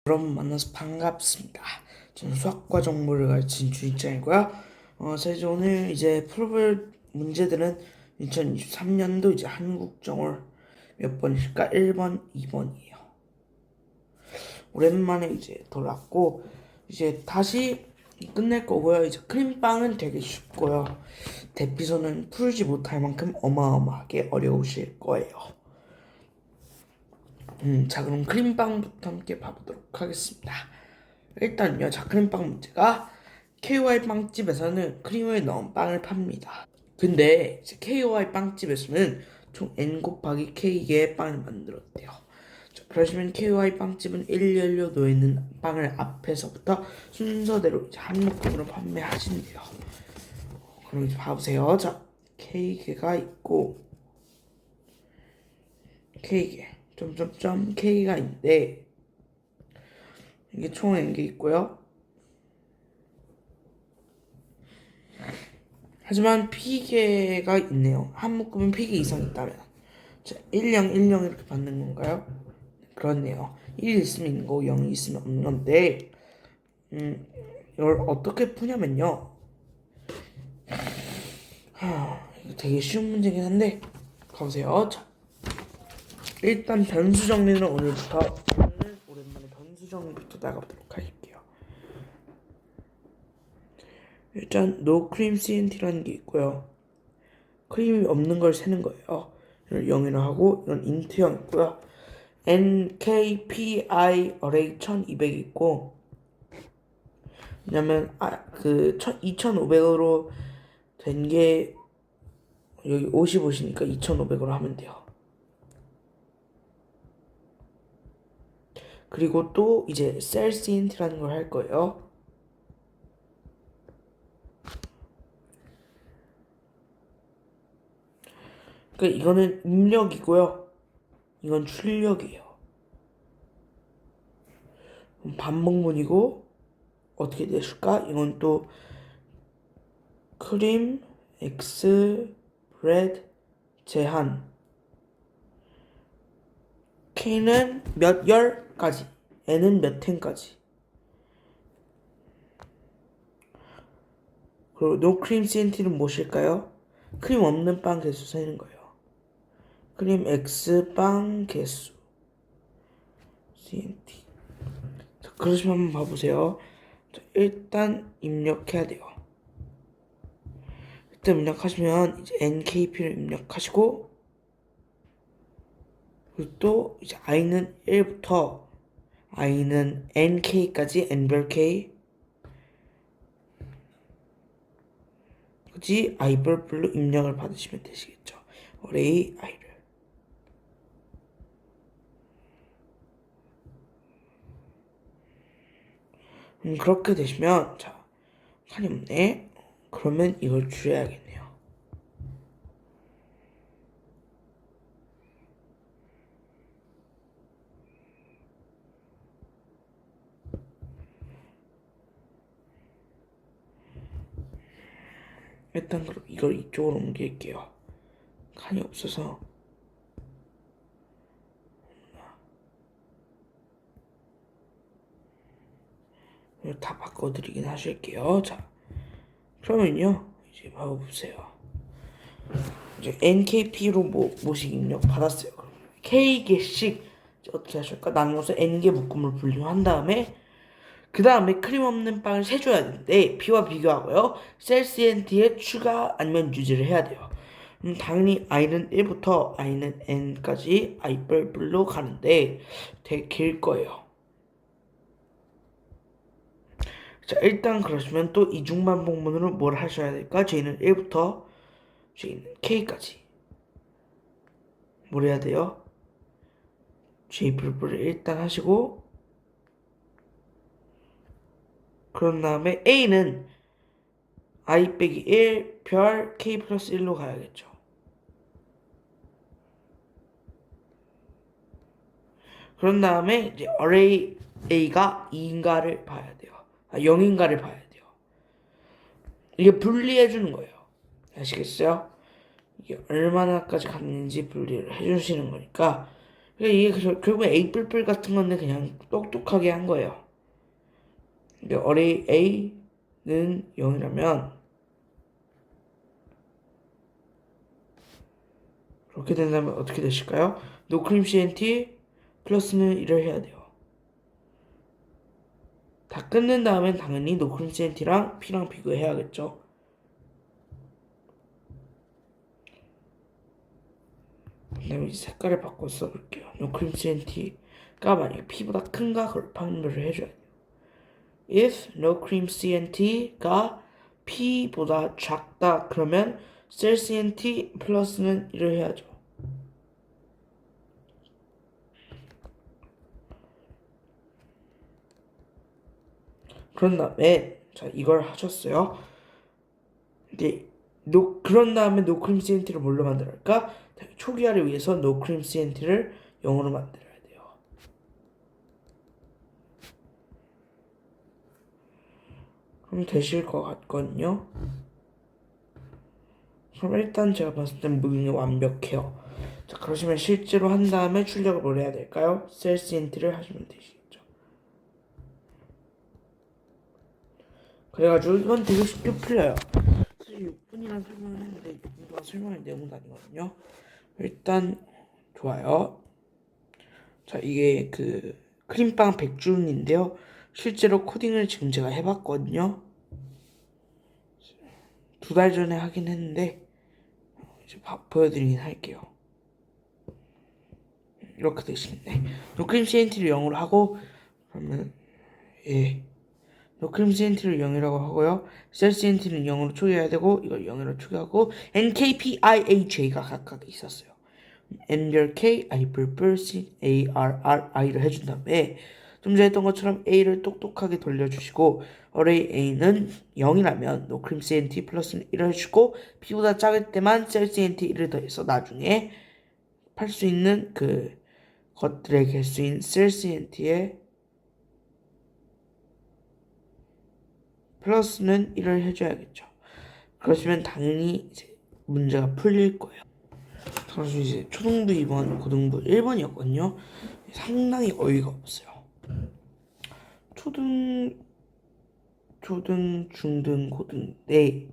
여러분 만나서 반갑습니다. 저는 수학과 정보를 가르치는 주인장이고요. 사실 오늘 이제 풀어볼 문제들은 2023년도 이제 한국정월 몇 번일까? 1번, 2번이에요. 오랜만에 이제 돌아왔고 이제 다시 끝낼 거고요. 이제 크림빵은 되게 쉽고요. 대피소는 풀지 못할 만큼 어마어마하게 어려우실 거예요. 자, 그럼 크림빵부터 함께 봐보도록 하겠습니다. 일단요, 자, 크림빵 문제가 KOI 빵집에서는 크림을 넣은 빵을 팝니다. 근데 이제 KOI 빵집에서는 총 N 곱하기 K개의 빵을 만들었대요. 자, 그러시면 KOI 빵집은 일렬로 놓여있는 빵을 앞에서부터 순서대로 이제 한 묶음으로 판매하신대요. 그럼 이제 봐보세요. 자, K개가 있고 K개 점점점 K가 있는데 이게 총 N개 있고요. 하지만 P개가 있네요. 한 묶음은 P개 이상 있다면 자, 10, 10 이렇게 받는 건가요? 그렇네요. 1이 있으면 있는 거고 0이 있으면 없는 건데 이걸 어떻게 푸냐면요. 이거 되게 쉬운 문제긴 한데 가보세요. 자, 일단 변수 정리는 오늘부터 오랜만에 변수 정리부터 나가보도록 할게요. 일단 no cream CNT라는 게 있고요. 크림이 없는 걸 세는 거예요. 이걸 0이라 하고 이건 인트형 있고요. NKPI array 1200 있고 왜냐면 그 2500으로 된 게 여기 55시니까 2500으로 하면 돼요. 그리고 또 이제 셀시인트라는 걸 할 거예요. 그러니까 이거는 입력이고요. 이건 출력이에요. 반복문이고 어떻게 되실까? 이건 또 크림, X, 브레드, 제한 K는 몇 열까지 N은 몇 탱까지 그리고 no cream CNT는 무엇일까요? 크림 없는 빵 개수 세는 거예요. 크림 X 빵 개수 CNT. 자, 그러시면 한번 봐보세요. 자, 일단 입력해야 돼요. 일단 입력하시면 이제 NKP를 입력하시고 그리고 또 이제 I는 1부터 I는 NK까지 N별 K 그지 I별로 입력을 받으시면 되시겠죠. array I를 그렇게 되시면 자 칸이 없네. 그러면 이걸 줄여야겠네요. 일단 그럼 이걸 이쪽으로 옮길게요. 칸이 없어서 이걸 다 바꿔드리긴 하실게요. 자 그러면요 이제 봐보세요. 이제 NKP로 뭐씩 입력 받았어요. 그럼 K개씩 어떻게 하실까? 나누어서 N개 묶음을 분류한 다음에 그 다음에 크림 없는 빵을 세줘야 되는데 B와 비교하고요. 셀시엔티에 추가 아니면 유지를 해야 돼요. 당연히 I는 1부터 I는 N까지 I별로 가는데 되게 길 거예요. 자 일단 그러시면 또 이중반복문으로 뭘 하셔야 될까? J는 1부터 J는 K까지 뭘 해야 돼요? J를 일단 하시고 그런 다음에 A는 I 빼기 1 별 K 플러스 1로 가야겠죠. 그런 다음에 이제 array A가 2인가를 봐야 돼요. 0인가를 봐야 돼요. 이게 분리해 주는 거예요. 아시겠어요? 이게 얼마나까지 갔는지 분리를 해주시는 거니까. 이게 결국 A 뿔뿔 같은 건데 그냥 똑똑하게 한 거예요. 근데 어레이 A는 0이라면 그렇게 된다면 어떻게 되실까요? 노크림 CNT 플러스는 1을 해야 돼요. 다 끝낸 다음엔 당연히 노크림 CNT랑 P랑 비교해야겠죠. 그 다음에 이제 색깔을 바꿔 써볼게요. 노크림 CNT가 만약에 P보다 큰가 그걸 판별을 해줘야 돼요. If no cream CNT가 P보다 작다 그러면 셀 CNT 플러스는 1을 해야죠. 그런 다음에 자 이걸 하셨어요. 근데 그런 다음에 노크림 CNT를 뭘로 만들까? 초기화를 위해서 노크림 CNT를 0으로 만들어야 돼요. 그럼 되실 것 같거든요. 그럼 일단 제가 봤을 땐 무빙이 완벽해요. 자 그러시면 실제로 한 다음에 출력을 뭘 해야 될까요? 셀 CNT를 하시면 되시겠죠. 그래가지고 이건 되게 쉽게 풀려요. 사실 6분이란 설명을 했는데 6분 동안 설명할 내용은 아니거든요. 일단 좋아요. 자 이게 그 크림빵 백준인데요. 실제로 코딩을 지금 제가 해봤거든요. 2달 전에 하긴 했는데 이제 보여드리긴 할게요. 이렇게 되시네. 노크림 CNT를 0으로 하고 그러면 예 노크림 CNT를 0이라고 하고요. 셀 CNT는 0으로 초기해야 되고 이걸 0으로 초기하고 NKPIHA가 각각 있었어요. NRK, I C, ARRI를 해준 다음에 좀 전에 했던 것처럼 A를 똑똑하게 돌려주시고 어레이 A는 0이라면 노크림 CNT 플러스는 1을 해주고 B보다 작을 때만 셀 CNT 1을 더해서 나중에 팔 수 있는 그 것들의 개수인 셀 CNT에 플러스는 1을 해줘야겠죠. 그러시면 당연히 이제 문제가 풀릴 거예요. 그래서 이제 초등부 2번, 고등부 1번이었거든요. 상당히 어이가 없어요. 초등, 중등, 고등 네.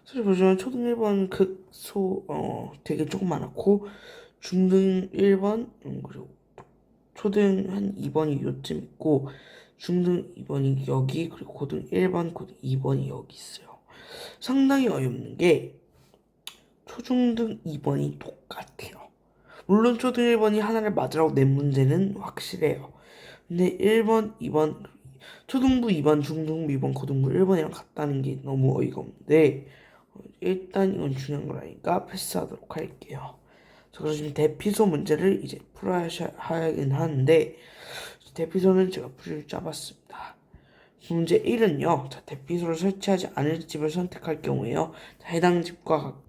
사실 보시면 초등 1번 극소 되게 조금 많았고 중등 1번 그리고 초등 한 2번이 요쯤 있고 중등 2번이 여기 그리고 고등 1번, 고등 2번이 여기 있어요. 상당히 어이없는 게 초중등 2번이 똑같아요. 물론 초등 1번이 하나를 맞으라고 낸 문제는 확실해요. 근데 1번, 2번, 초등부 2번, 중등부 2번, 고등부 1번이랑 같다는 게 너무 어이가 없는데 일단 이건 중요한 거라니까 패스하도록 할게요. 자, 그러시면 대피소 문제를 이제 풀어야 하긴 하는데 대피소는 제가 풀이를 짜봤습니다. 문제 1은요. 자, 대피소를 설치하지 않을 집을 선택할 경우에요. 자, 해당 집과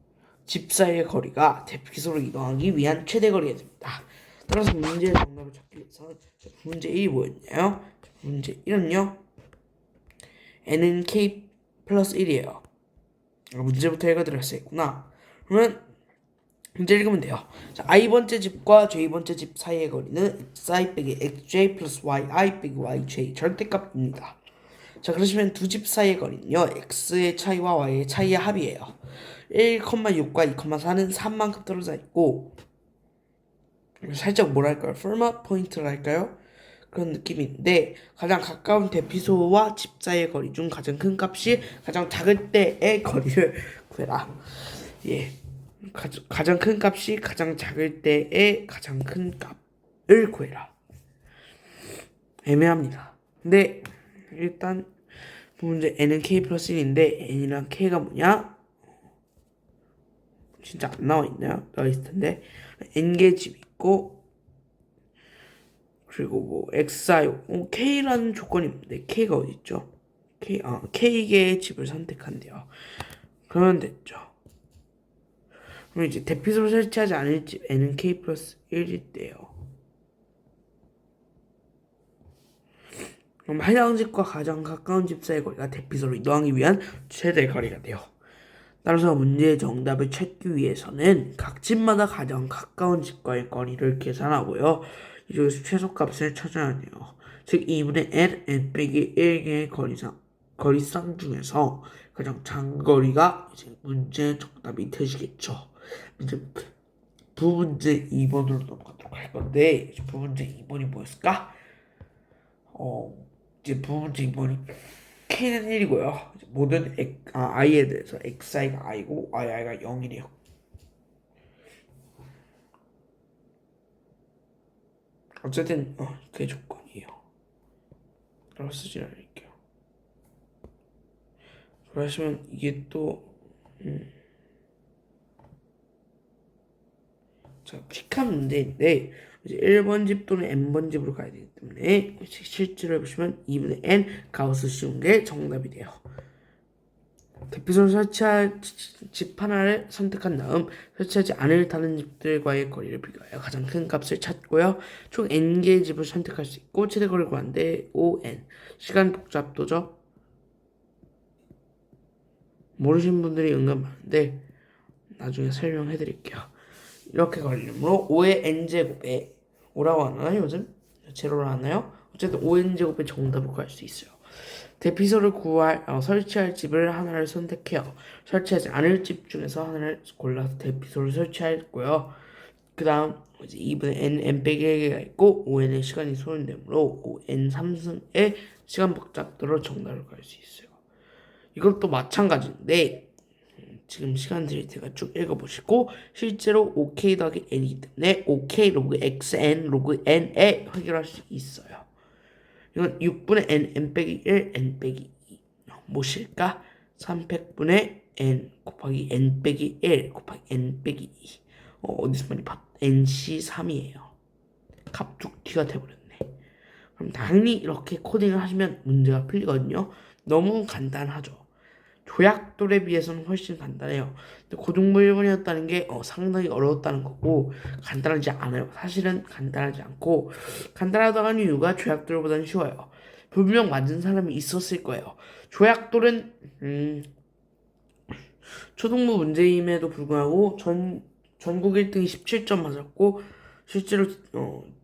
집 사이의 거리가 대피소로 이동하기 위한 최대 거리가 됩니다. 따라서 문제의 정답을 찾기 위해서는 문제 1이 뭐였나요? 문제 1은요. n은 k 플러스 1이에요. 문제부터 읽어드렸어야 했구나. 그러면 문제 읽으면 돼요. 자, i번째 집과 j번째 집 사이의 거리는 xi 빼기 xj 플러스 yi 빼기 yj 절대값입니다. 자, 그러시면 두 집 사이의 거리는요. x의 차이와 y의 차이의 합이에요. 1,6과 2,4는 3만큼 떨어져 있고 살짝 뭐랄까요? 포맷 포인트랄까요? 그런 느낌인데 가장 가까운 대피소와 집 사이의 거리 중 가장 큰 값이 가장 작을 때의 거리를 구해라. 예, 가장 큰 값이 가장 작을 때의 가장 큰 값을 구해라. 애매합니다. 근데 일단 문제 n은 k 플러스 1인데 n이랑 k가 뭐냐? 진짜 안 나와 있나요? 나와 있을 텐데 n개 집 있고 그리고 뭐 xi k라는 조건이 있는데 k가 어디 있죠? k개의 집을 선택한대요. 그러면 됐죠. 그럼 이제 대피소를 설치하지 않을 집 n은 k 플러스 1일 때요. 그럼 해당 집과 가장 가까운 집 사이의 거리가 대피소로 이동하기 위한 최대 거리가 돼요. 따라서 문제의 정답을 찾기 위해서는 각 집마다 가장 가까운 집과의 거리를 계산하고요. 이 중에서 최소값을 찾아야 해요. 즉 2분의 n 빼기 1개의 거리쌍 중에서 가장 장거리가 이제 문제의 정답이 되시겠죠. 이제 부문제 2번으로 넘어가도록 할 건데 부문제 2번이 뭐였을까? 이제 부문제 2번이 K는 1이고요. 모든 i에 대해서 xi가 i고 yi가 0이래요. 어쨌든 그게 조건이에요. 그럼 쓰지 않을게요. 그러시면 이게 또 자, 픽한 문제인데 이제 1번 집 또는 n번 집으로 가야 되기 때문에 실제로 해보시면 2분의 n 가우스 씌운 게 정답이 돼요. 대피소를 설치할 집 하나를 선택한 다음 설치하지 않을 다른 집들과의 거리를 비교하여 가장 큰 값을 찾고요. 총 n개의 집을 선택할 수 있고 최대 거리를 구하는데 5n. 시간 복잡도죠. 모르시는 분들이 은근 많은데 나중에 설명해 드릴게요. 이렇게 걸리므로 5의 n제곱에 5라고 하나요? 요즘? 제로로 하나요? 어쨌든 5n제곱의 정답을 구할 수 있어요. 대피소를 설치할 집을 하나를 선택해요. 설치하지 않을 집 중에서 하나를 골라서 대피소를 설치했고요. 그 다음 이제 2분의 n 빼기 1개가 있고 5n의 시간이 소요되므로 5n 3승의 시간 복잡도로 정답을 구할 수 있어요. 이것도 마찬가지인데 지금 시간 드릴 테니까 쭉 읽어보시고 실제로 5k 더하기 n이기 때문에 5k 로그 xn 로그 n에 해결할 수 있어요. 이건 6분의 n 빼기 1 n 빼기 2 무엇일까? 300분의 n 곱하기 n 빼기 1 곱하기 n 빼기 2 어디서 많이 봤 nc3이에요. 갑툭튀가 돼버렸네. 그럼 당연히 이렇게 코딩을 하시면 문제가 풀리거든요. 너무 간단하죠. 조약돌에 비해서는 훨씬 간단해요. 고등부 1번이었다는 게 상당히 어려웠다는 거고 간단하지 않아요. 사실은 간단하지 않고 간단하다는 이유가 조약돌보다는 쉬워요. 분명 맞은 사람이 있었을 거예요. 조약돌은 초등부 문제임에도 불구하고 전국 1등이 17점 맞았고 실제로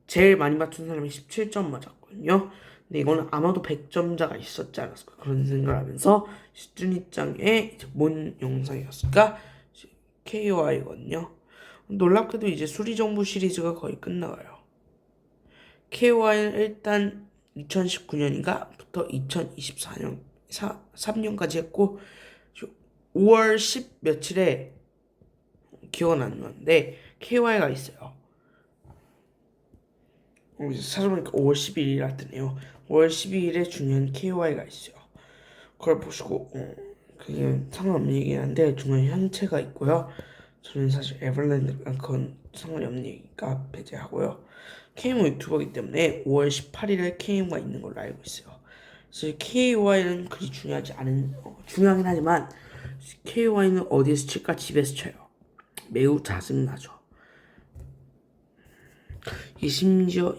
제일 많이 맞춘 사람이 17점 맞았거든요. 근데 이거는 아마도 100점자가 있었지 않았을까 그런 생각을 하면서 시준이짱의 뭔 영상이었을까? KOI거든요. 놀랍게도 이제 수리정보 시리즈가 거의 끝나가요. KOI는 일단 2019년인가부터 2024년 3년까지 했고 5월 10 며칠에 기억은 안 나는데 KY가 있어요. 찾아보니까 5월 12일이라 뜨네요. 5월 12일에 중요한 KY가 있어요. 그걸 보시고 그게 상관없는 얘기긴 한데 중요한 현체가 있고요. 저는 사실 에버랜드랑 그건 상관이 없는 얘기니까 배제하고요. KMO 유튜버이기 때문에 5월 18일에 KMO가 있는 걸로 알고 있어요. 그래서 KY는 그리 중요하지 않은 중요하긴 하지만 KY는 어디에서 칠까? 집에서 쳐요. 매우 짜증나죠. 이 심지어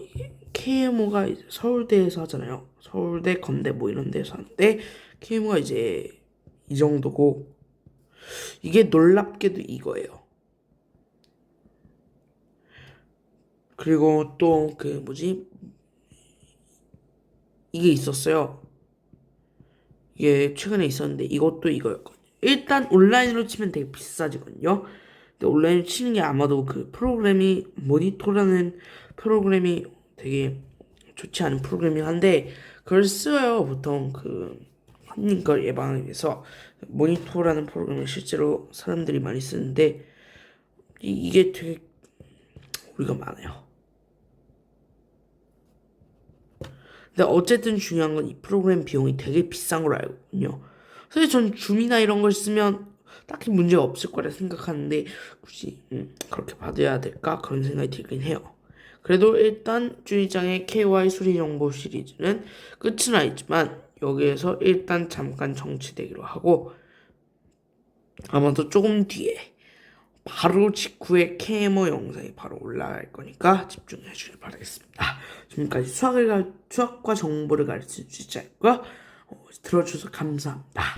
KMO가 서울대에서 하잖아요. 서울대, 건대 뭐 이런 데서 하는데 KMO가 이제 이 정도고 이게 놀랍게도 이거예요. 그리고 또 그 뭐지? 이게 있었어요. 이게 최근에 있었는데 이것도 이거였거든요. 일단 온라인으로 치면 되게 비싸지거든요. 근데 온라인으로 치는 게 아마도 그 프로그램이 모니터라는 프로그램이 되게 좋지 않은 프로그램이긴 한데 그걸 써요. 보통 그 혼님 걸 예방하기 위해서 모니터라는 프로그램을 실제로 사람들이 많이 쓰는데 이게 되게 우리가 많아요. 근데 어쨌든 중요한 건 이 프로그램 비용이 되게 비싼 걸 알거든요. 사실 전 줌이나 이런 걸 쓰면 딱히 문제가 없을 거라 생각하는데 굳이 그렇게 받아야 될까 그런 생각이 들긴 해요. 그래도 일단 준이짱의 KY 수리 정보 시리즈는 끝은 아니지만 여기에서 일단 잠깐 정치되기로 하고 아마도 조금 뒤에 바로 직후에 케모 영상이 바로 올라갈 거니까 집중해 주길 바라겠습니다. 지금까지 수학과 정보를 가르치는 주자였고요. 들어주셔서 감사합니다.